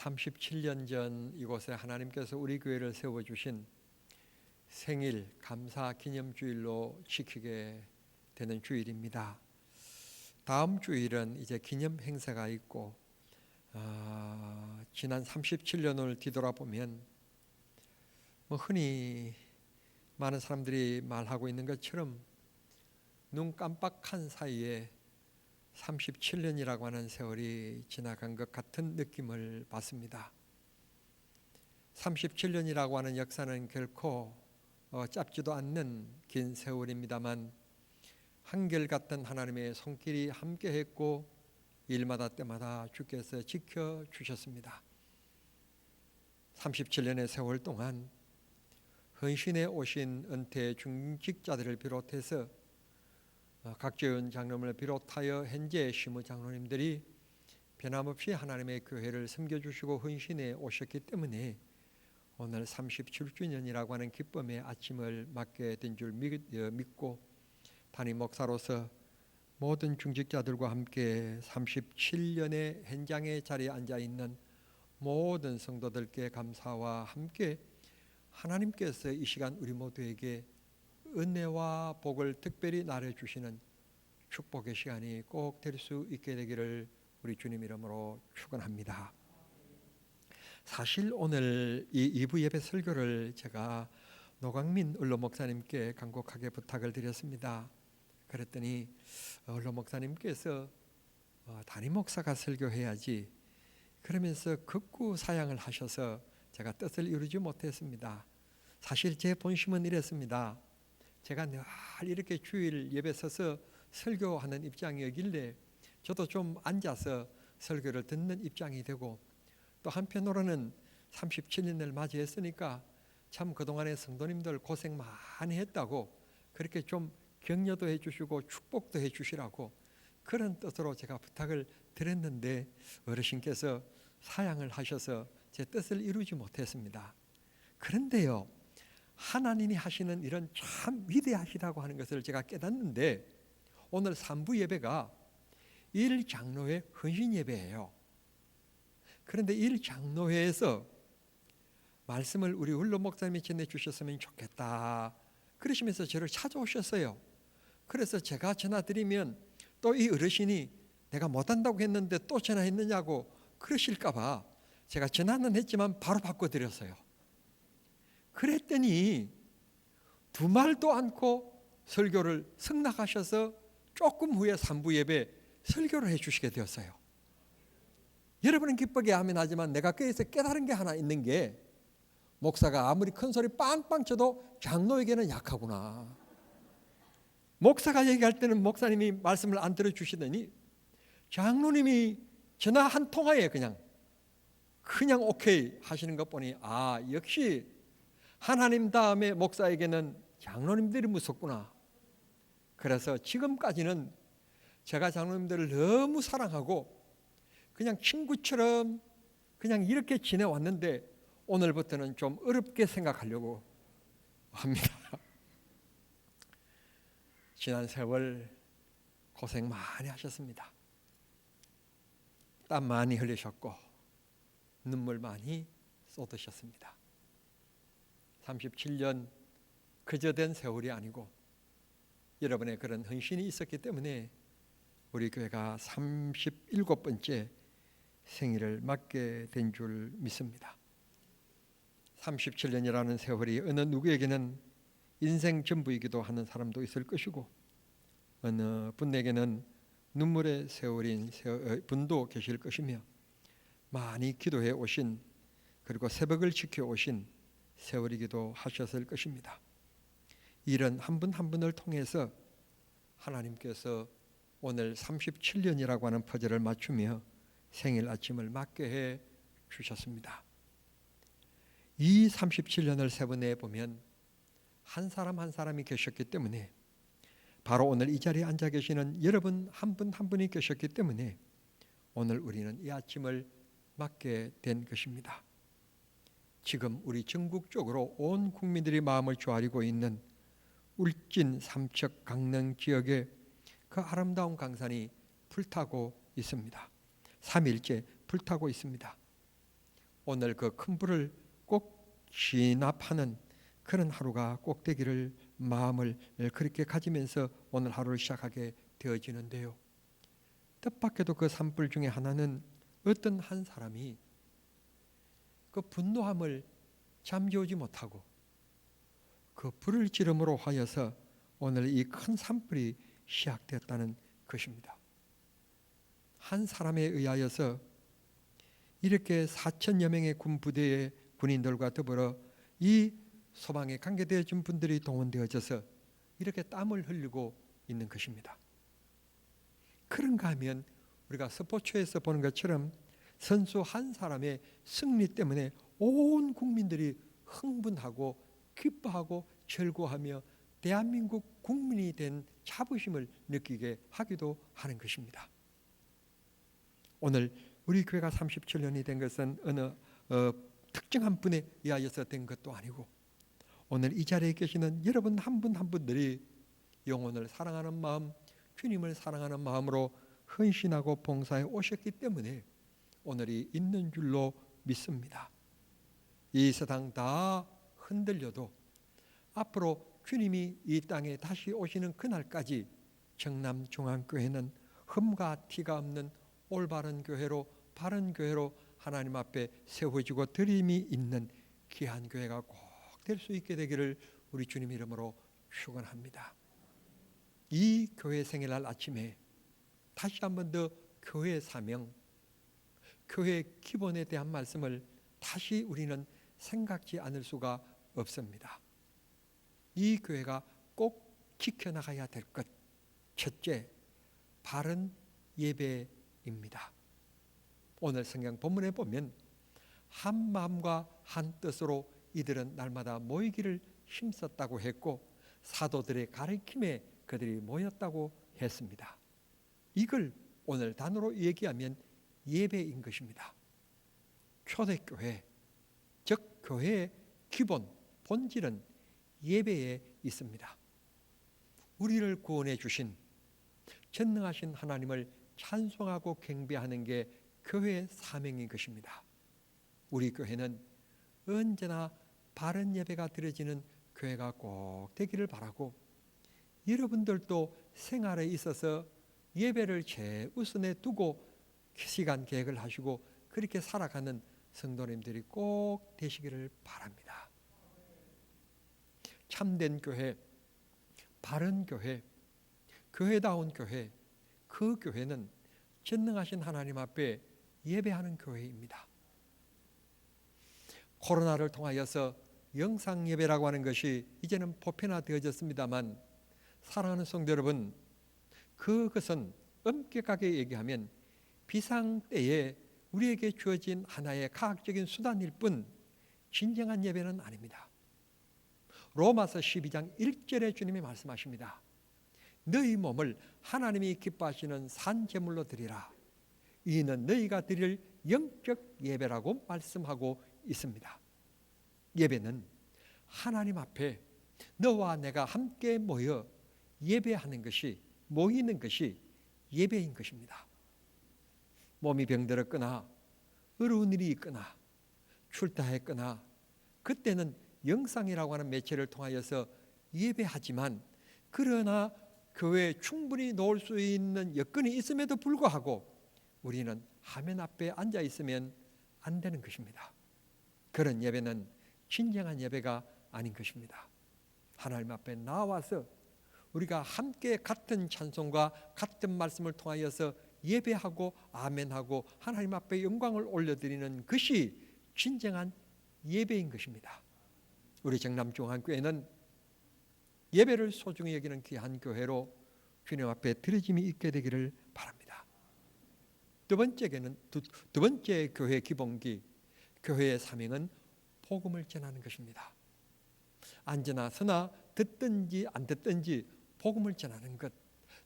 37년 전 이곳에 하나님께서 우리 교회를 세워주신 생일 감사 기념주일로 지키게 되는 주일입니다. 다음 주일은 이제 기념 행사가 있고 지난 37년을 뒤돌아보면 흔히 많은 사람들이 말하고 있는 것처럼 눈 깜빡한 사이에 37년이라고 하는 세월이 지나간 것 같은 느낌을 받습니다. 37년이라고 하는 역사는 결코 짧지도 않는 긴 세월입니다만 한결같은 하나님의 손길이 함께했고 일마다 때마다 주께서 지켜주셨습니다. 37년의 세월 동안 헌신에 오신 은퇴 중직자들을 비롯해서 각재윤 장로님을 비롯하여 현재 시무 장로님들이 변함없이 하나님의 교회를 섬겨주시고 헌신해 오셨기 때문에 오늘 37주년이라고 하는 기쁨의 아침을 맞게 된 줄 믿고 담임 목사로서 모든 중직자들과 함께 37년의 현장의 자리에 앉아있는 모든 성도들께 감사와 함께 하나님께서 이 시간 우리 모두에게 은혜와 복을 특별히 나눠주시는 축복의 시간이 꼭 될 수 있게 되기를 우리 주님 이름으로 축원합니다. 사실 오늘 이 2부 예배 설교를 제가 노광민 언론 목사님께 간곡하게 부탁을 드렸습니다. 그랬더니 언론 목사님께서 담임 목사가 설교해야지 그러면서 극구 사양을 하셔서 제가 뜻을 이루지 못했습니다. 사실 제 본심은 이랬습니다. 제가 늘 이렇게 주일 예배 서서 설교하는 입장이었길래 저도 좀 앉아서 설교를 듣는 입장이 되고 또 한편으로는 37년을 맞이했으니까 참 그동안의 성도님들 고생 많이 했다고 그렇게 좀 격려도 해주시고 축복도 해주시라고 그런 뜻으로 제가 부탁을 드렸는데 어르신께서 사양을 하셔서 제 뜻을 이루지 못했습니다. 그런데요, 하나님이 하시는 일은 참 위대하시다고 하는 것을 제가 깨닫는데 오늘 3부 예배가 1장로회 헌신 예배예요. 그런데 1장로회에서 말씀을 우리 울로 목사님이 전해주셨으면 좋겠다 그러시면서 저를 찾아오셨어요. 그래서 제가 전화드리면 또 이 어르신이 내가 못한다고 했는데 또 전화했느냐고 그러실까 봐 제가 전화는 했지만 바로 바꿔드렸어요. 그랬더니 두 말도 않고 설교를 승낙하셔서 조금 후에 3부 예배 설교를 해주시게 되었어요. 여러분은 기쁘게 하면 하지만 내가 거기서 깨달은 게 하나 있는 게 목사가 아무리 큰 소리 빵빵 쳐도 장로에게는 약하구나. 목사가 얘기할 때는 목사님이 말씀을 안 들어주시더니 장로님이 전화 한 통화에 그냥 오케이 하시는 것 보니 역시 하나님 다음에 목사에게는 장로님들이 무섭구나. 그래서 지금까지는 제가 장로님들을 너무 사랑하고 그냥 친구처럼 그냥 이렇게 지내왔는데 오늘부터는 좀 어렵게 생각하려고 합니다. 지난 세월 고생 많이 하셨습니다. 땀 많이 흘리셨고 눈물 많이 쏟으셨습니다. 37년 그저 된 세월이 아니고 여러분의 그런 헌신이 있었기 때문에 우리 교회가 37번째 생일을 맞게 된 줄 믿습니다. 37년이라는 세월이 어느 누구에게는 인생 전부이기도 하는 사람도 있을 것이고 어느 분에게는 눈물의 세월인 분도 계실 것이며 많이 기도해 오신 그리고 새벽을 지켜 오신 세월이기도 하셨을 것입니다. 이런 한 분 한 분을 통해서 하나님께서 오늘 37년이라고 하는 퍼즐을 맞추며 생일 아침을 맞게 해 주셨습니다. 이 37년을 세번해 보면 한 사람 한 사람이 계셨기 때문에 바로 오늘 이 자리에 앉아 계시는 여러분 한 분 한 분이 계셨기 때문에 오늘 우리는 이 아침을 맞게 된 것입니다. 지금 우리 전국적으로 온 국민들이 마음을 조아리고 있는 울진 삼척 강릉 지역에 그 아름다운 강산이 불타고 있습니다. 3일째 불타고 있습니다. 오늘 그 큰 불을 꼭 진압하는 그런 하루가 꼭 되기를 마음을 그렇게 가지면서 오늘 하루를 시작하게 되어지는데요. 뜻밖에도 그 산불 중에 하나는 어떤 한 사람이 그 분노함을 잠재우지 못하고 그 불을 지름으로 하여서 오늘 이 큰 산불이 시작되었다는 것입니다. 한 사람에 의하여서 이렇게 4천여 명의 군 부대의 군인들과 더불어 이 소방에 관계되어진 분들이 동원되어져서 이렇게 땀을 흘리고 있는 것입니다. 그런가 하면 우리가 스포츠에서 보는 것처럼 선수 한 사람의 승리 때문에 온 국민들이 흥분하고 기뻐하고 즐거워하며 대한민국 국민이 된 자부심을 느끼게 하기도 하는 것입니다. 오늘 우리 교회가 37년이 된 것은 어느 특정한 분에 의하여서 된 것도 아니고 오늘 이 자리에 계시는 여러분 한 분 한 분들이 영혼을 사랑하는 마음, 주님을 사랑하는 마음으로 헌신하고 봉사해 오셨기 때문에 오늘이 있는 줄로 믿습니다. 이 세상 다 흔들려도 앞으로 주님이 이 땅에 다시 오시는 그날까지 청남중앙교회는 흠과 티가 없는 올바른 교회로, 바른 교회로 하나님 앞에 세워지고 드림이 있는 귀한 교회가 꼭 될 수 있게 되기를 우리 주님 이름으로 축원합니다. 이 교회 생일날 아침에 다시 한번 더 교회 사명, 교회 기본에 대한 말씀을 다시 우리는 생각지 않을 수가 없습니다. 이 교회가 꼭 지켜나가야 될 것, 첫째, 바른 예배입니다. 오늘 성경 본문에 보면 한 마음과 한 뜻으로 이들은 날마다 모이기를 힘썼다고 했고 사도들의 가르침에 그들이 모였다고 했습니다. 이걸 오늘 단어로 얘기하면 예배인 것입니다. 초대교회, 즉 교회의 기본, 본질은 예배에 있습니다. 우리를 구원해 주신 전능하신 하나님을 찬송하고 경배하는 게 교회의 사명인 것입니다. 우리 교회는 언제나 바른 예배가 드려지는 교회가 꼭 되기를 바라고 여러분들도 생활에 있어서 예배를 최우선에 두고 시간 계획을 하시고 그렇게 살아가는 성도님들이 꼭 되시기를 바랍니다. 참된 교회, 바른 교회, 교회다운 교회, 그 교회는 전능하신 하나님 앞에 예배하는 교회입니다. 코로나를 통하여서 영상 예배라고 하는 것이 이제는 보편화되어졌습니다만 사랑하는 성도 여러분, 그것은 엄격하게 얘기하면 비상 때에 우리에게 주어진 하나의 과학적인 수단일 뿐 진정한 예배는 아닙니다. 로마서 12장 1절에 주님이 말씀하십니다. 너희 몸을 하나님이 기뻐하시는 산제물로 드리라. 이는 너희가 드릴 영적 예배라고 말씀하고 있습니다. 예배는 하나님 앞에 너와 내가 함께 모여 예배하는 것이, 모이는 것이 예배인 것입니다. 몸이 병들었거나 어려운 일이 있거나 출타했거나 그때는 영상이라고 하는 매체를 통하여서 예배하지만 그러나 교회에 충분히 놓을 수 있는 여건이 있음에도 불구하고 우리는 화면 앞에 앉아 있으면 안 되는 것입니다. 그런 예배는 진정한 예배가 아닌 것입니다. 하나님 앞에 나와서 우리가 함께 같은 찬송과 같은 말씀을 통하여서 예배하고 아멘하고 하나님 앞에 영광을 올려드리는 것이 진정한 예배인 것입니다. 우리 정남중앙교회는 예배를 소중히 여기는 귀한 교회로 주님 앞에 드려짐이 있게 되기를 바랍니다. 두 번째 교회 기본기, 교회의 사명은 복음을 전하는 것입니다. 앉으나 서나 듣든지 안 듣든지 복음을 전하는 것,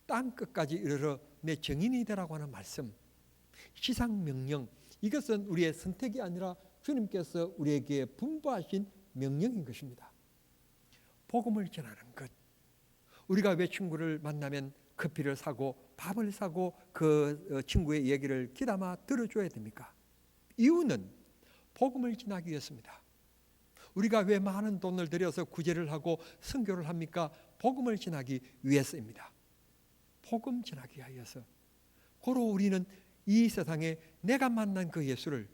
땅 끝까지 이르러 내 증인이 되라고 하는 말씀, 시상명령, 이것은 우리의 선택이 아니라 주님께서 우리에게 분부하신 명령인 것입니다. 복음을 전하는 것. 우리가 왜 친구를 만나면 커피를 사고 밥을 사고 그 친구의 얘기를 귀담아 들어줘야 됩니까? 이유는 복음을 전하기 위해서입니다. 우리가 왜 많은 돈을 들여서 구제를 하고 선교를 합니까? 복음을 전하기 위해서입니다. 복음 전하기 위해서. 고로 우리는 이 세상에 내가 만난 그 예수를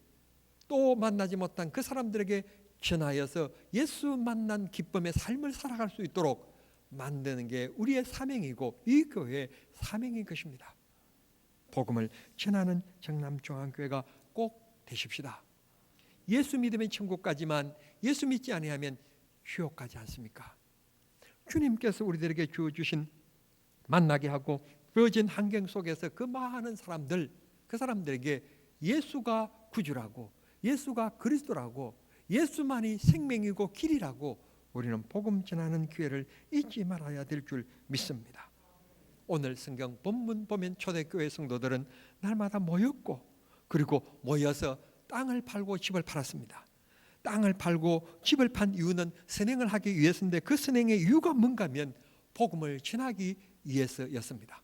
또 만나지 못한 그 사람들에게 전하여서 예수 만난 기쁨의 삶을 살아갈 수 있도록 만드는 게 우리의 사명이고 이 교회의 사명인 것입니다. 복음을 전하는 정남중앙교회가 꼭 되십시다. 예수 믿으면 천국 가지만 예수 믿지 아니하면 지옥 가지 않습니까? 주님께서 우리들에게 주어주신 만나게 하고 주어진 환경 속에서 그 많은 사람들, 그 사람들에게 예수가 구주라고, 예수가 그리스도라고, 예수만이 생명이고 길이라고 우리는 복음 전하는 기회를 잊지 말아야 될 줄 믿습니다. 오늘 성경 본문 보면 초대교회 성도들은 날마다 모였고 그리고 모여서 땅을 팔고 집을 팔았습니다. 땅을 팔고 집을 판 이유는 선행을 하기 위해서인데 그 선행의 이유가 뭔가 하면 복음을 전하기 위해서였습니다.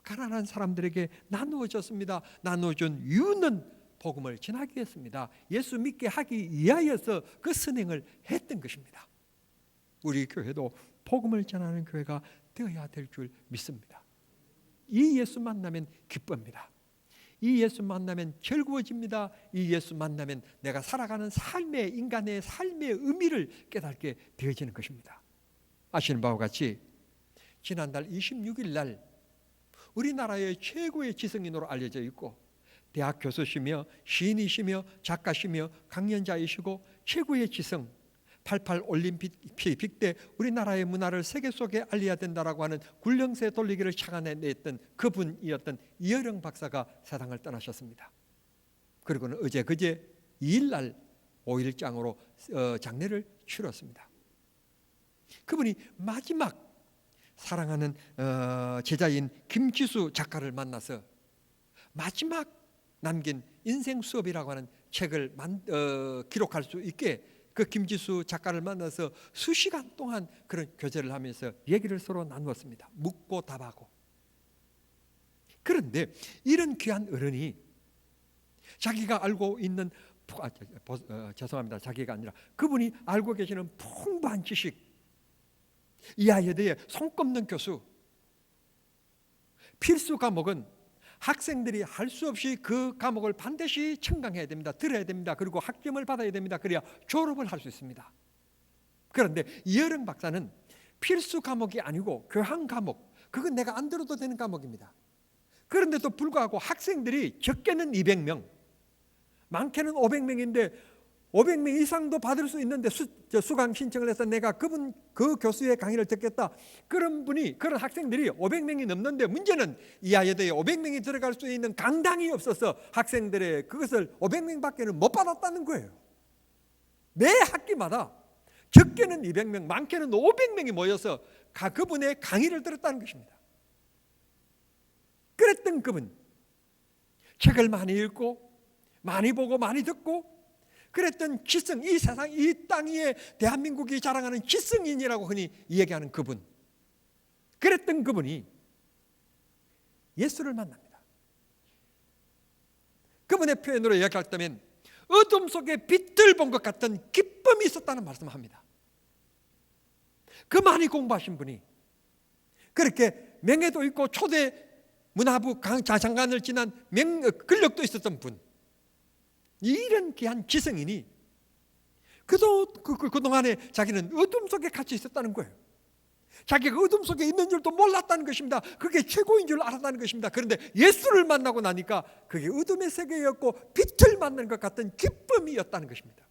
가난한 사람들에게 나누어졌습니다. 나누어준 이유는 복음을 전하기 위해서입니다. 예수 믿게 하기 위하여서 그 선행을 했던 것입니다. 우리 교회도 복음을 전하는 교회가 되어야 될 줄 믿습니다. 이 예수 만나면 기쁩니다. 이 예수 만나면 즐거워집니다. 이 예수 만나면 내가 살아가는 삶의 인간의 삶의 의미를 깨닫게 되어지는 것입니다. 아시는 바와 같이 지난달 26일 날 우리나라의 최고의 지성인으로 알려져 있고 대학 교수시며 시인이시며 작가시며 강연자이시고 최고의 지성 88 올림픽 때 우리나라의 문화를 세계 속에 알려야 된다라고 하는 굴령새 돌리기를 착안해냈던 그분이었던 이어령 박사가 세상을 떠나셨습니다. 그리고는 어제 그제 2일날 5일장으로 장례를 치렀습니다. 그분이 마지막 사랑하는 제자인 김지수 작가를 만나서 마지막 남긴 인생 수업이라고 하는 책을 기록할 수 있게 그 김지수 작가를 만나서 수시간 동안 그런 교제를 하면서 얘기를 서로 나누었습니다. 묻고 답하고. 그런데 이런 귀한 어른이 자기가 알고 있는 죄송합니다. 자기가 아니라 그분이 알고 계시는 풍부한 지식, 이하에 대해 손꼽는 교수, 필수 과목은 학생들이 할 수 없이 그 과목을 반드시 청강해야 됩니다. 들어야 됩니다. 그리고 학점을 받아야 됩니다. 그래야 졸업을 할 수 있습니다. 그런데 이어령 박사는 필수 과목이 아니고 교양 과목, 그건 내가 안 들어도 되는 과목입니다. 그런데도 불구하고 학생들이 적게는 200명, 많게는 500명인데 500명 이상도 받을 수 있는데 수강 신청을 해서 내가 그 교수의 강의를 듣겠다. 그런 학생들이 500명이 넘는데 문제는 이 아이에 대해 500명이 들어갈 수 있는 강당이 없어서 학생들의 그것을 500명밖에는 못 받았다는 거예요. 매 학기마다 적게는 200명, 많게는 500명이 모여서 그분의 강의를 들었다는 것입니다. 그랬던 그분, 책을 많이 읽고 많이 보고 많이 듣고 그랬던 지성, 이 세상, 이 땅 위에 대한민국이 자랑하는 지성인이라고 흔히 얘기하는 그분, 그랬던 그분이 예수를 만납니다. 그분의 표현으로 이야기했다면 어둠 속에 빛을 본 것 같은 기쁨이 있었다는 말씀을 합니다. 그 많이 공부하신 분이 그렇게 명예도 있고 초대 문화부 장관을 지난 근력도 있었던 분, 이런 귀한 지성인이 그동안에 자기는 어둠 속에 갇혀 있었다는 거예요. 자기가 어둠 속에 있는 줄도 몰랐다는 것입니다. 그게 최고인 줄 알았다는 것입니다. 그런데 예수를 만나고 나니까 그게 어둠의 세계였고 빛을 만난 것 같은 기쁨이었다는 것입니다.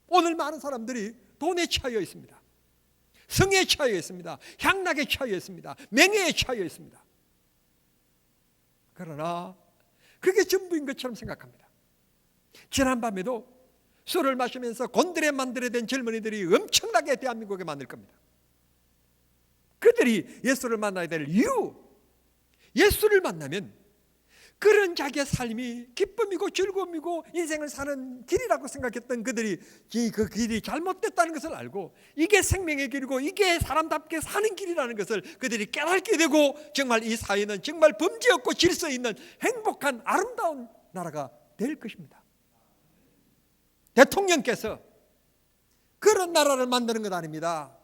오늘 많은 사람들이 돈에 차여 있습니다. 성에 차여 있습니다. 향락에 차여 있습니다. 명예에 차여 있습니다. 그러나 그게 전부인 것처럼 생각합니다. 지난밤에도 술을 마시면서 곤드레 만드레 된 젊은이들이 엄청나게 대한민국에 많을 겁니다. 그들이 예수를 만나야 될 이유, 예수를 만나면 그런 자기의 삶이 기쁨이고 즐거움이고 인생을 사는 길이라고 생각했던 그들이 그 길이 잘못됐다는 것을 알고 이게 생명의 길이고 이게 사람답게 사는 길이라는 것을 그들이 깨닫게 되고 정말 이 사회는 정말 범죄 없고 질서 있는 행복한 아름다운 나라가 될 것입니다. 대통령께서 그런 나라를 만드는 것 아닙니다.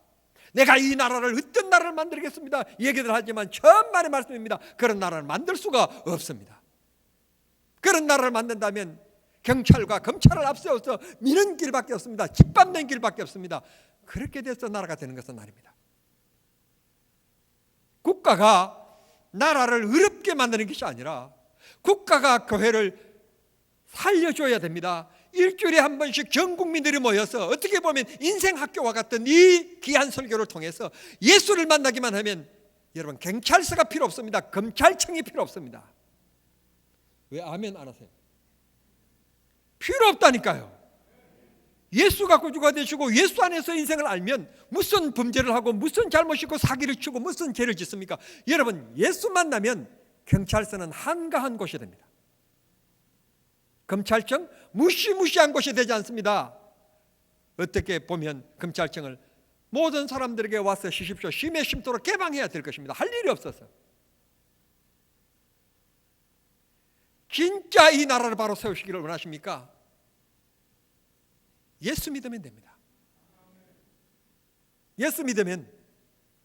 내가 이 나라를 어떤 나라를 만들겠습니다 얘기들 하지만 천만의 말씀입니다. 그런 나라를 만들 수가 없습니다. 그런 나라를 만든다면 경찰과 검찰을 앞세워서 미는 길밖에 없습니다. 짓밟는 길밖에 없습니다. 그렇게 돼서 나라가 되는 것은 아닙니다. 국가가 나라를 어렵게 만드는 것이 아니라 국가가 교회를 살려줘야 됩니다. 일주일에 한 번씩 전 국민들이 모여서 어떻게 보면 인생학교와 같은 이 귀한 설교를 통해서 예수를 만나기만 하면 여러분 경찰서가 필요 없습니다. 검찰청이 필요 없습니다. 왜 아멘 안 하세요? 필요 없다니까요. 예수가 구주가 되시고 예수 안에서 인생을 알면 무슨 범죄를 하고 무슨 잘못이 있고 사기를 치고 무슨 죄를 짓습니까? 여러분 예수 만나면 경찰서는 한가한 곳이 됩니다. 검찰청 무시무시한 곳이 되지 않습니다. 어떻게 보면 검찰청을 모든 사람들에게 와서 쉬십시오 심에 심도록 개방해야 될 것입니다. 할 일이 없어서. 진짜 이 나라를 바로 세우시기를 원하십니까? 예수 믿으면 됩니다. 예수 믿으면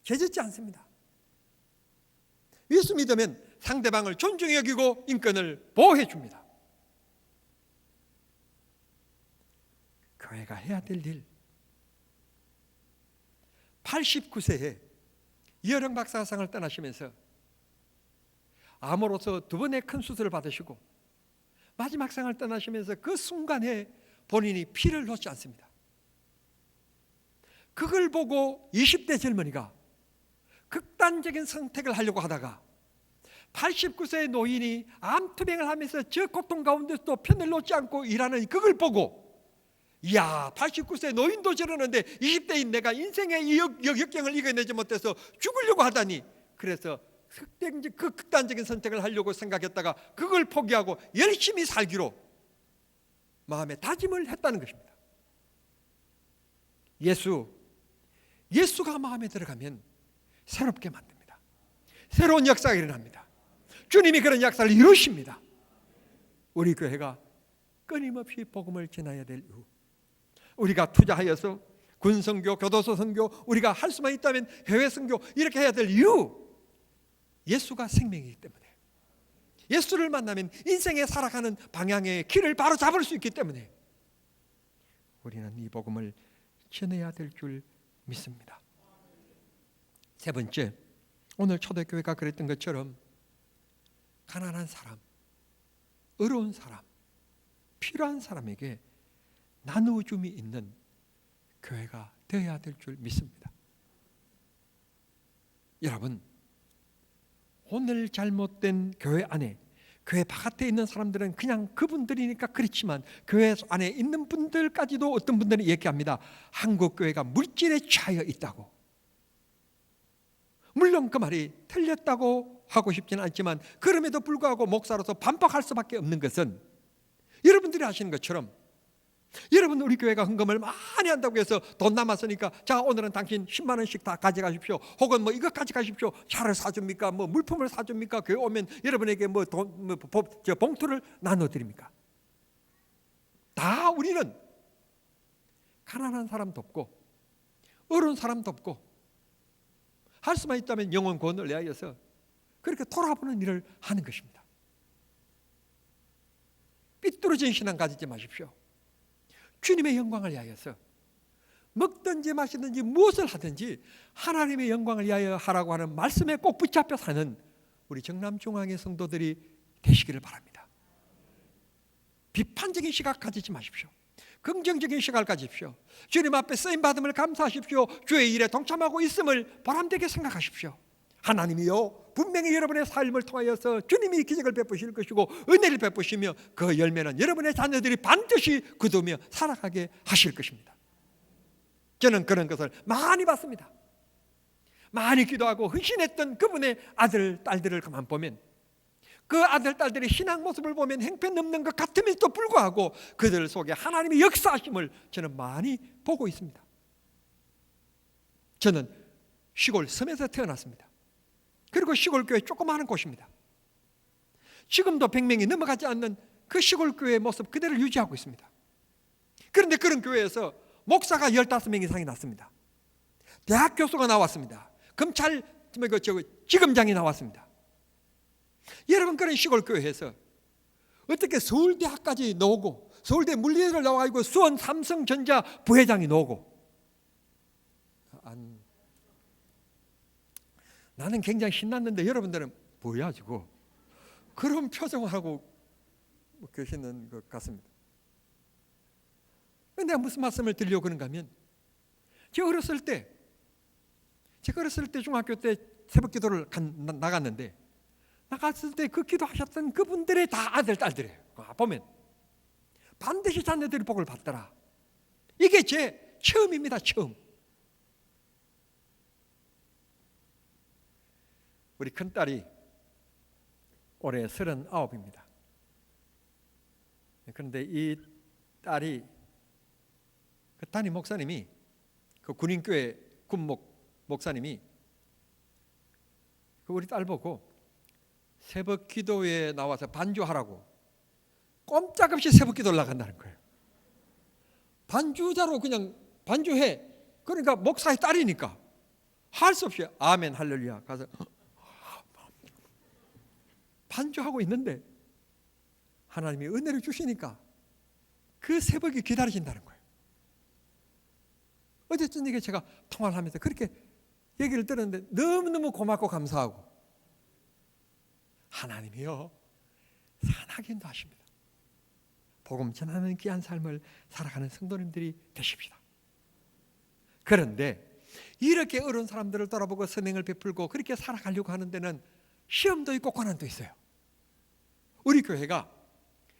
죄짓지 않습니다. 예수 믿으면 상대방을 존중히 여기고 인권을 보호해 줍니다. 교회가 해야 될 일. 89세에 이어령 박사상을 떠나시면서 암으로서 두 번의 큰 수술을 받으시고 마지막 생을 떠나시면서 그 순간에 본인이 피를 놓지 않습니다. 그걸 보고 20대 젊은이가 극단적인 선택을 하려고 하다가 89세의 노인이 암투병을 하면서 저 고통 가운데서도 편을 놓지 않고 일하는 그걸 보고 이야 89세 노인도 저러는데 20대인 내가 인생의 이 역경을 이겨내지 못해서 죽으려고 하다니, 그래서 그 극단적인 선택을 하려고 생각했다가 그걸 포기하고 열심히 살기로 마음에 다짐을 했다는 것입니다. 예수가 마음에 들어가면 새롭게 만듭니다. 새로운 역사가 일어납니다. 주님이 그런 역사를 이루십니다. 우리 교회가 끊임없이 복음을 전해야 될 이유, 우리가 투자하여서 군선교, 교도소 선교, 우리가 할 수만 있다면 해외 선교 이렇게 해야 될 이유, 예수가 생명이기 때문에, 예수를 만나면 인생에 살아가는 방향의 길을 바로 잡을 수 있기 때문에 우리는 이 복음을 전해야 될 줄 믿습니다. 세 번째, 오늘 초대교회가 그랬던 것처럼 가난한 사람, 어려운 사람, 필요한 사람에게 나누어줌이 있는 교회가 되어야 될 줄 믿습니다. 여러분, 오늘 잘못된 교회 안에, 교회 바깥에 있는 사람들은 그냥 그분들이니까 그렇지만 교회 안에 있는 분들까지도 어떤 분들이 얘기합니다. 한국 교회가 물질에 취하여 있다고. 물론 그 말이 틀렸다고 하고 싶지는 않지만 그럼에도 불구하고 목사로서 반박할 수밖에 없는 것은, 여러분들이 아시는 것처럼 여러분 우리 교회가 헌금을 많이 한다고 해서 돈 남았으니까 자 오늘은 당신 10만 원씩 다 가져가십시오, 혹은 뭐 이거 가져가십시오, 차를 사줍니까, 뭐 물품을 사줍니까, 교회 오면 여러분에게 뭐 돈, 봉투를 나눠드립니까? 다 우리는 가난한 사람 돕고 어려운 사람 돕고 할 수만 있다면 영혼 구원을 위하여서 그렇게 돌아보는 일을 하는 것입니다. 삐뚤어진 신앙 가지지 마십시오. 주님의 영광을 위하여서 먹든지 마시든지 무엇을 하든지 하나님의 영광을 위하여 하라고 하는 말씀에 꼭 붙잡혀 사는 우리 정남중앙의 성도들이 되시기를 바랍니다. 비판적인 시각 가지지 마십시오. 긍정적인 시각을 가지십시오. 주님 앞에 쓰임받음을 감사하십시오. 주의 일에 동참하고 있음을 보람되게 생각하십시오. 하나님이요 분명히 여러분의 삶을 통하여서 주님이 기적을 베푸실 것이고 은혜를 베푸시며 그 열매는 여러분의 자녀들이 반드시 거두며 살아가게 하실 것입니다. 저는 그런 것을 많이 봤습니다. 많이 기도하고 헌신했던 그분의 아들, 딸들을 가만 보면 그 아들, 딸들의 신앙 모습을 보면 행편없는 것 같음에도 불구하고 그들 속에 하나님의 역사하심을 저는 많이 보고 있습니다. 저는 시골 섬에서 태어났습니다. 그리고 시골교회 조그마한 곳입니다. 지금도 100명이 넘어가지 않는 그 시골교회의 모습 그대로 유지하고 있습니다. 그런데 그런 교회에서 목사가 15명 이상이 났습니다. 대학 교수가 나왔습니다. 검찰 지검장이 나왔습니다. 여러분, 그런 시골 교회에서 어떻게 서울대학까지 나오고 서울대 물리학을 나와가지고 수원 삼성전자 부회장이 나오고, 나는 굉장히 신났는데 여러분들은 뭐야 지금 그런 표정을 하고 계시는 것 같습니다. 내가 무슨 말씀을 드리려고 그런가 하면, 제가 어렸을 때 중학교 때 새벽 기도를 나갔는데, 나갔을 때 그 기도하셨던 그분들의 다 아들 딸들이에요. 보면 반드시 자녀들이 복을 받더라. 이게 제 처음입니다. 처음. 우리 큰딸이 올해 39입니다. 그런데 이 딸이, 그 담임 목사님이, 그 군인교회 목사님이 그 우리 딸 보고 새벽 기도에 나와서 반주하라고 꼼짝없이 새벽 기도를 나간다는 거예요. 반주자로 그냥 반주해. 그러니까 목사의 딸이니까 할 수 없이 아멘 할렐루야 가서 반주하고 있는데 하나님이 은혜를 주시니까 그 새벽이 기다려진다는 거예요. 어제 저녁에 제가 통화를 하면서 그렇게 얘기를 들었는데 너무너무 고맙고 감사하고, 하나님이요 선하게 인도하십니다. 복음 전하는 귀한 삶을 살아가는 성도님들이 되십시다. 그런데 이렇게 어려운 사람들을 돌아보고 선행을 베풀고 그렇게 살아가려고 하는 데는 시험도 있고 고난도 있어요. 우리 교회가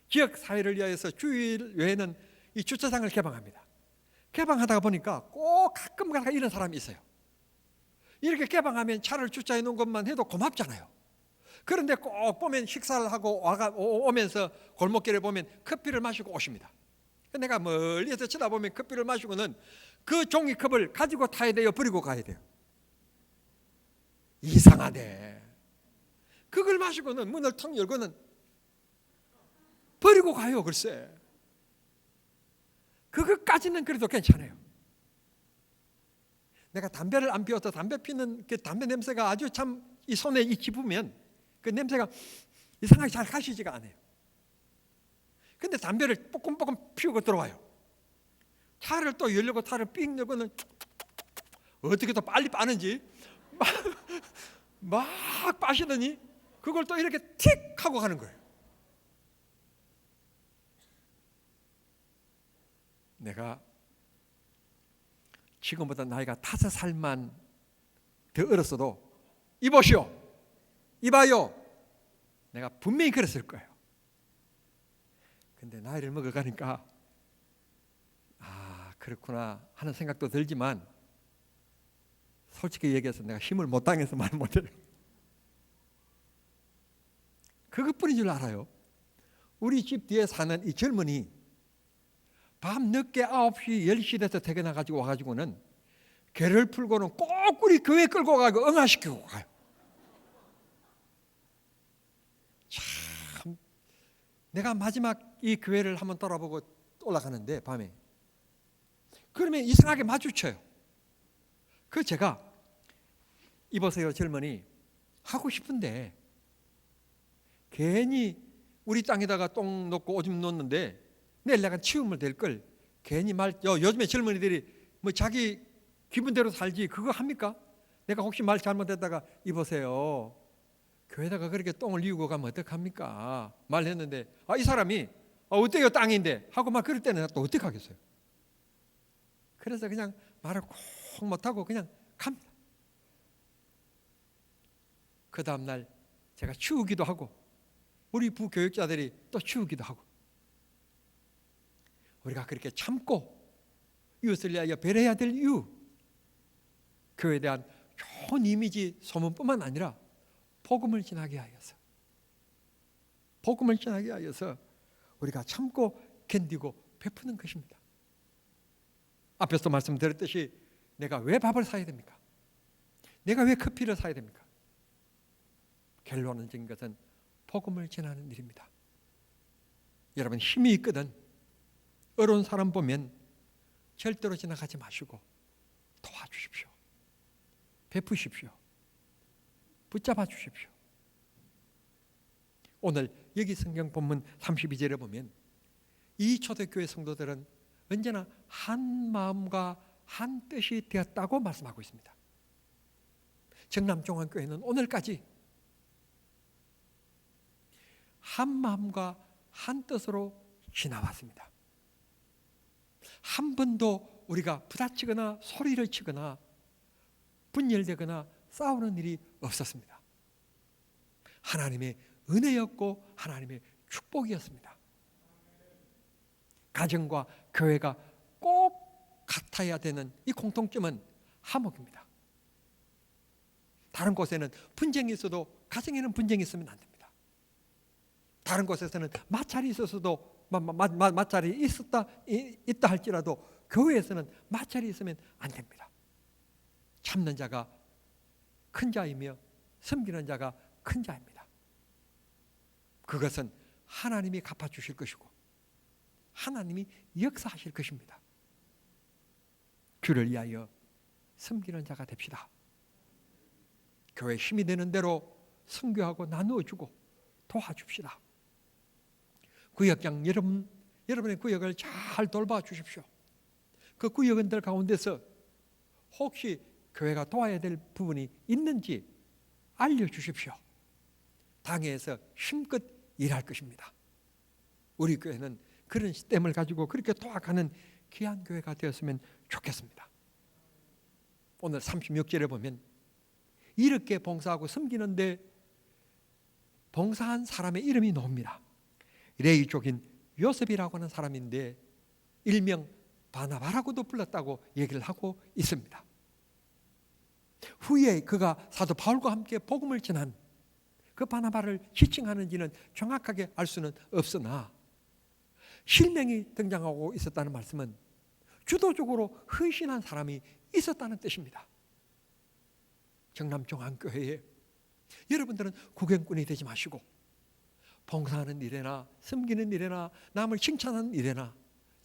지역 사회를 위해서 주일 외에는 이 주차장을 개방합니다. 개방하다가 보니까 꼭 가끔 이런 사람이 있어요. 이렇게 개방하면 차를 주차해 놓은 것만 해도 고맙잖아요. 그런데 꼭 보면 식사를 하고 오면서 골목길에 보면 커피를 마시고 오십니다. 내가 멀리서 쳐다보면 커피를 마시고는 그 종이컵을 가지고 타야 돼요, 버리고 가야 돼요? 이상하네. 그걸 마시고는 문을 턱 열고는 버리고 가요. 글쎄, 그것까지는 그래도 괜찮아요. 내가 담배를 안 피워서 담배 피는 그 담배 냄새가 아주 참 이 손에 집으면 그 냄새가 이상하게 잘 가시지가 않아요. 근데 담배를 뽀끔뽀끔 피우고 들어와요. 차를 또 열려고 차를 삥 열고는 어떻게 또 빨리 빠는지 막 빠시더니 그걸 또 이렇게 틱 하고 가는 거예요. 내가 지금보다 나이가 5살만 더 어렸어도 이보시오, 이봐요, 내가 분명히 그랬을 거예요. 근데 나이를 먹어가니까 그렇구나 하는 생각도 들지만, 솔직히 얘기해서 내가 힘을 못 당해서 말 못해요. 그것뿐인 줄 알아요. 우리 집 뒤에 사는 이 젊은이 밤 늦게 9시 10시 돼서 퇴근해가지고 와가지고는 개를 풀고는 꼭 우리 교회 끌고 가고 응아시키고 가요. 참, 내가 마지막 이 교회를 한번 돌아보고 올라가는데 밤에 그러면 이상하게 마주쳐요. 그 제가 이보세요 젊은이, 하고 싶은데 괜히 우리 땅에다가 똥 놓고 오줌 놓는데 내일 내가 치우면 될 걸 괜히 요즘에 젊은이들이 뭐 자기 기분대로 살지 그거 합니까? 내가 혹시 말 잘못했다가 이보세요 교회다가 그렇게 똥을 이우고 가면 어떡합니까? 말했는데 이 사람이 어때요 땅인데 하고 막 그럴 때는 또 어떻게 하겠어요? 그래서 그냥 말을 꼭 못하고 그냥 갑니다. 그 다음날 제가 치우기도 하고 우리 부교육자들이 또 치우기도 하고, 우리가 그렇게 참고 이웃을 위하여 배려해야 될 이유, 교회에 대한 좋은 이미지 소문뿐만 아니라 복음을 전하게 하여서 우리가 참고 견디고 베푸는 것입니다. 앞에서 말씀드렸듯이 내가 왜 밥을 사야 됩니까? 내가 왜 커피를 사야 됩니까? 결론적인 것은 복음을 전하는 일입니다. 여러분 힘이 있거든 어려운 사람 보면 절대로 지나가지 마시고 도와주십시오. 베푸십시오. 붙잡아 주십시오. 오늘 여기 성경 본문 32절에 보면 이 초대교회 성도들은 언제나 한 마음과 한 뜻이 되었다고 말씀하고 있습니다. 정남종합교회는 오늘까지 한 마음과 한 뜻으로 지나왔습니다. 한 번도 우리가 부딪히거나 소리를 치거나 분열되거나 싸우는 일이 없었습니다. 하나님의 은혜였고 하나님의 축복이었습니다. 가정과 교회가 꼭 같아야 되는 이 공통점은 화목입니다. 다른 곳에는 분쟁이 있어도 가정에는 분쟁이 있으면 안 됩니다. 다른 곳에서는 마찰이 있어서도 마찰이 있다 할지라도 교회에서는 마찰이 있으면 안 됩니다. 참는 자가 큰 자이며 섬기는 자가 큰 자입니다. 그것은 하나님이 갚아주실 것이고 하나님이 역사하실 것입니다. 주를 위하여 섬기는 자가 됩시다. 교회 힘이 되는 대로 선교하고 나누어주고 도와줍시다. 구역장 여러분의 구역을 잘 돌봐 주십시오. 그 구역원들 가운데서 혹시 교회가 도와야 될 부분이 있는지 알려주십시오. 당회에서 힘껏 일할 것입니다. 우리 교회는 그런 시스템을 가지고 그렇게 도와가는 귀한 교회가 되었으면 좋겠습니다. 오늘 36절에 보면 이렇게 봉사하고 섬기는데 봉사한 사람의 이름이 나옵니다. 레위 족인 요셉이라고 하는 사람인데 일명 바나바라고도 불렀다고 얘기를 하고 있습니다. 후에 그가 사도 바울과 함께 복음을 전한 그 바나바를 지칭하는지는 정확하게 알 수는 없으나 실명이 등장하고 있었다는 말씀은 주도적으로 헌신한 사람이 있었다는 뜻입니다. 정남종합교회에 여러분들은 구경꾼이 되지 마시고 봉사하는 일에나 섬기는 일에나 남을 칭찬하는 일에나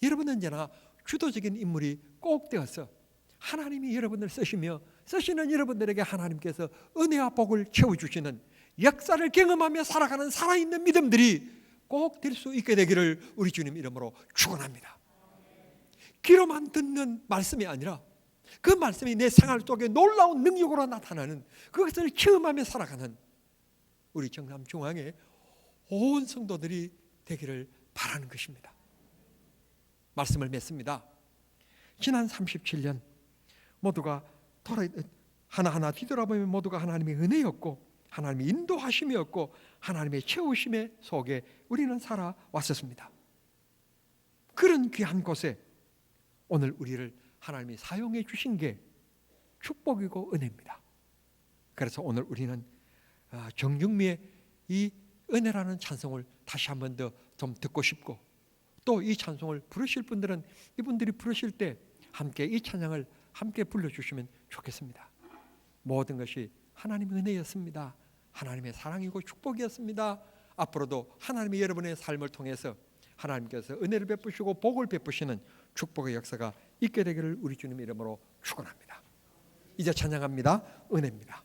여러분 언제나 주도적인 인물이 꼭 되어서 하나님이 여러분을 쓰시며 쓰시는 여러분들에게 하나님께서 은혜와 복을 채워주시는 역사를 경험하며 살아가는 살아있는 믿음들이 꼭 될 수 있게 되기를 우리 주님 이름으로 축원합니다. 귀로만 듣는 말씀이 아니라 그 말씀이 내 생활 속에 놀라운 능력으로 나타나는 그것을 체험하며 살아가는 우리 정남중앙의 온 성도들이 되기를 바라는 것입니다. 말씀을 맺습니다. 지난 37년 모두가 하나하나 뒤돌아보면 모두가 하나님의 은혜였고 하나님의 인도하심이었고 하나님의 채우심의 속에 우리는 살아왔었습니다. 그런 귀한 곳에 오늘 우리를 하나님이 사용해 주신 게 축복이고 은혜입니다. 그래서 오늘 우리는 정중미의 이 은혜라는 찬송을 다시 한 번 더 좀 듣고 싶고 또 이 찬송을 부르실 분들은 이분들이 부르실 때 함께 이 찬양을 함께 불러주시면 좋겠습니다. 모든 것이 하나님의 은혜였습니다. 하나님의 사랑이고 축복이었습니다. 앞으로도 하나님이 여러분의 삶을 통해서 하나님께서 은혜를 베푸시고 복을 베푸시는 축복의 역사가 있게 되기를 우리 주님 이름으로 축원합니다. 이제 찬양합니다. 은혜입니다.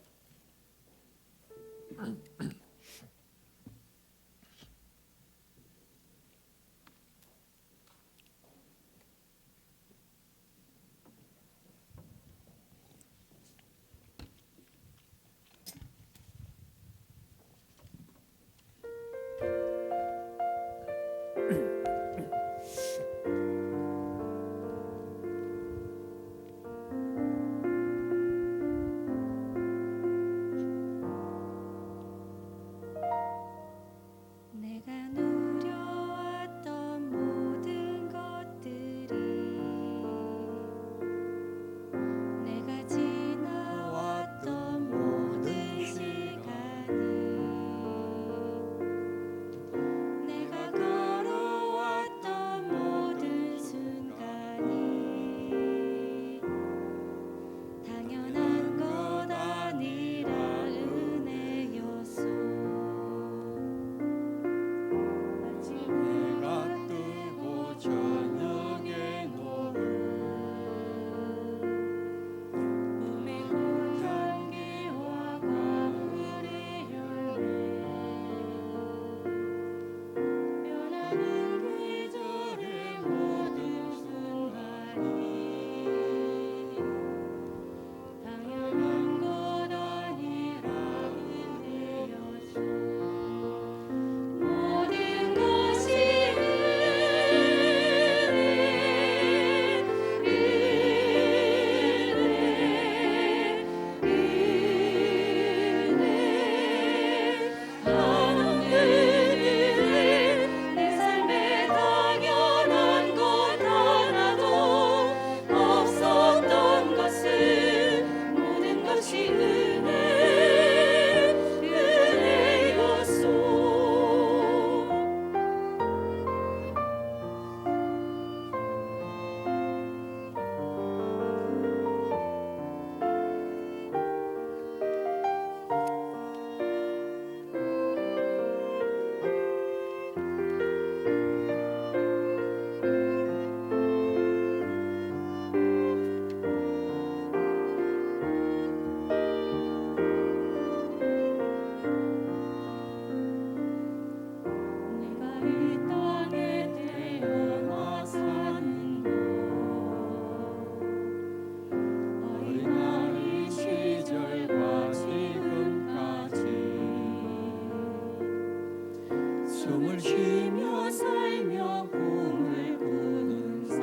쉬며 살며 꿈을 꾸는 삶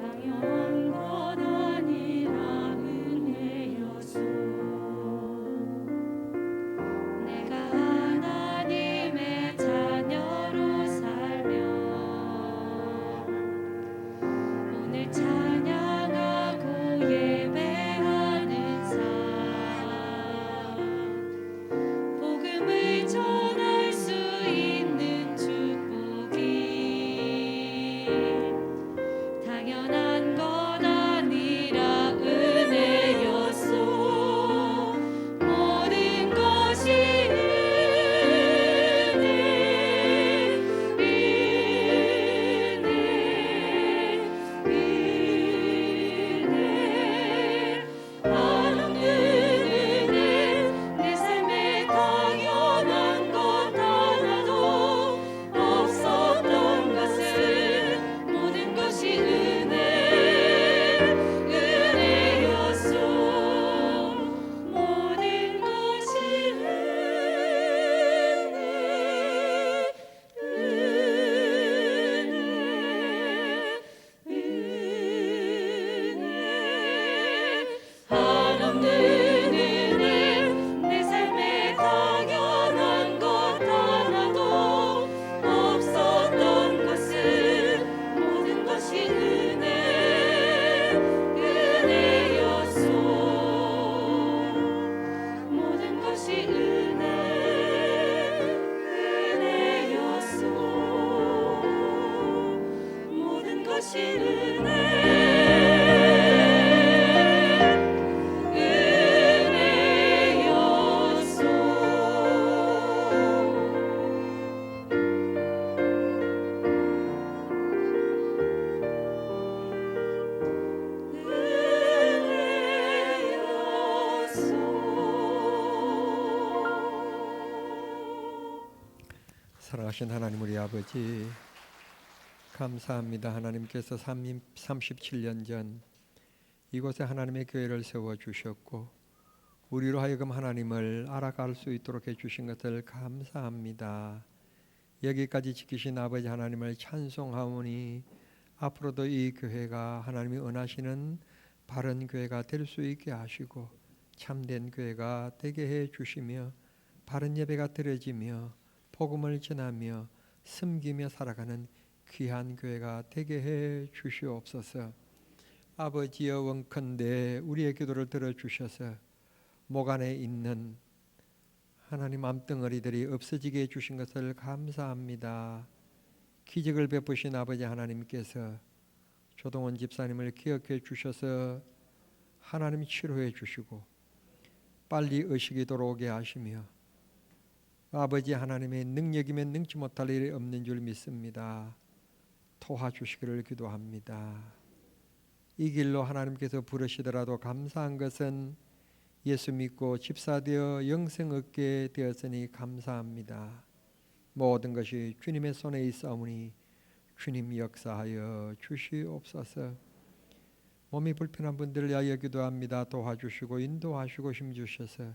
당연한 것 아니라 은혜여서 내가 하나님의 자녀로 살며 오늘 찬양하고 예배하는 삶 복음을 전할 수 있는 축복이 당연한 것 아니라 은혜였소 모든 것이 은혜 한없는 은혜 내 삶에 당연한 것 하나도 없었던 것은 모든 것이 은혜였소 모든 것이 한없는 은혜 내 삶에 당연한 것 하나도 없었던 것은 모든 것이 은혜였소 모든 것이 은혜였소 모든 것이 사랑하신 하나님 우리 아버지 감사합니다. 하나님께서 37년 전 이곳에 하나님의 교회를 세워주셨고 우리로 하여금 하나님을 알아갈 수 있도록 해주신 것을 감사합니다. 여기까지 지키신 아버지 하나님을 찬송하오니 앞으로도 이 교회가 하나님이 원하시는 바른 교회가 될 수 있게 하시고 참된 교회가 되게 해주시며 바른 예배가 드려지며 복음을 전하며 섬기며 살아가는 귀한 교회가 되게 해 주시옵소서. 아버지여 원컨대 우리의 기도를 들어주셔서 목 안에 있는 하나님 암덩어리들이 없어지게 해주신 것을 감사합니다. 기적을 베푸신 아버지 하나님께서 조동원 집사님을 기억해 주셔서 하나님 치료해 주시고 빨리 의식이 돌아오게 하시며 아버지 하나님의 능력이면 능치 못할 일이 없는 줄 믿습니다. 도와주시기를 기도합니다. 이 길로 하나님께서 부르시더라도 감사한 것은 예수 믿고 집사되어 영생 얻게 되었으니 감사합니다. 모든 것이 주님의 손에 있사오니 주님 역사하여 주시옵소서. 몸이 불편한 분들을 위하여 기도합니다. 도와주시고 인도하시고 힘주셔서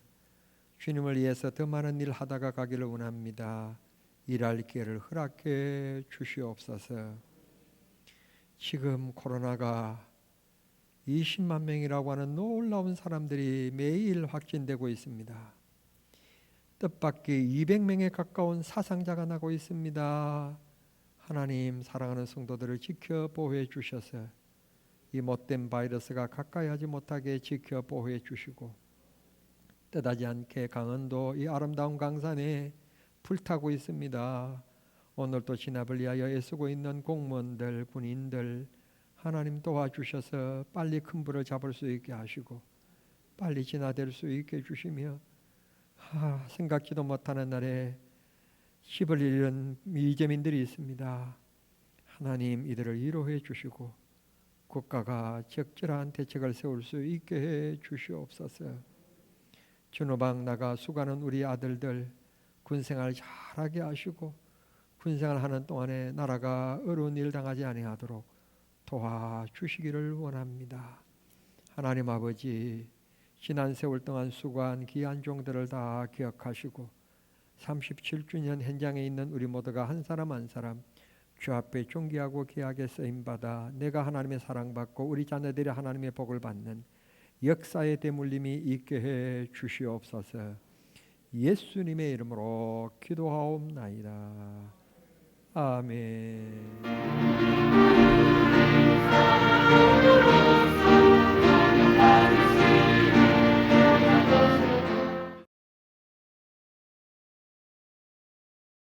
주님을 위해서 더 많은 일 하다가 가기를 원합니다. 일할 기회를 허락해 주시옵소서. 지금 코로나가 20만 명이라고 하는 놀라운 사람들이 매일 확진되고 있습니다. 뜻밖의 200명에 가까운 사상자가 나고 있습니다. 하나님 사랑하는 성도들을 지켜 보호해 주셔서 이 못된 바이러스가 가까이 하지 못하게 지켜 보호해 주시고 뜻하지 않게 강원도 이 아름다운 강산에 불타고 있습니다. 오늘도 진압을 위하여 애쓰고 있는 공무원들, 군인들 하나님 도와주셔서 빨리 큰 불을 잡을 수 있게 하시고 빨리 진화될 수 있게 해주시며 생각지도 못하는 날에 집을 잃은 이재민들이 있습니다. 하나님 이들을 위로해 주시고 국가가 적절한 대책을 세울 수 있게 해 주시옵소서. 준호방 나가 수고하는 우리 아들들 군생활 잘하게 하시고 군생활 하는 동안에 나라가 어려운 일 당하지 아니하도록 도와주시기를 원합니다. 하나님 아버지 지난 세월 동안 수고한 귀한 종들을 다 기억하시고 37주년 현장에 있는 우리 모두가 한 사람 한 사람 주 앞에 존귀하고 귀하게 쓰임받아 내가 하나님의 사랑받고 우리 자녀들이 하나님의 복을 받는 역사의 대물림이 있게 해 주시옵소서. 예수님의 이름으로 기도하옵나이다. 아멘.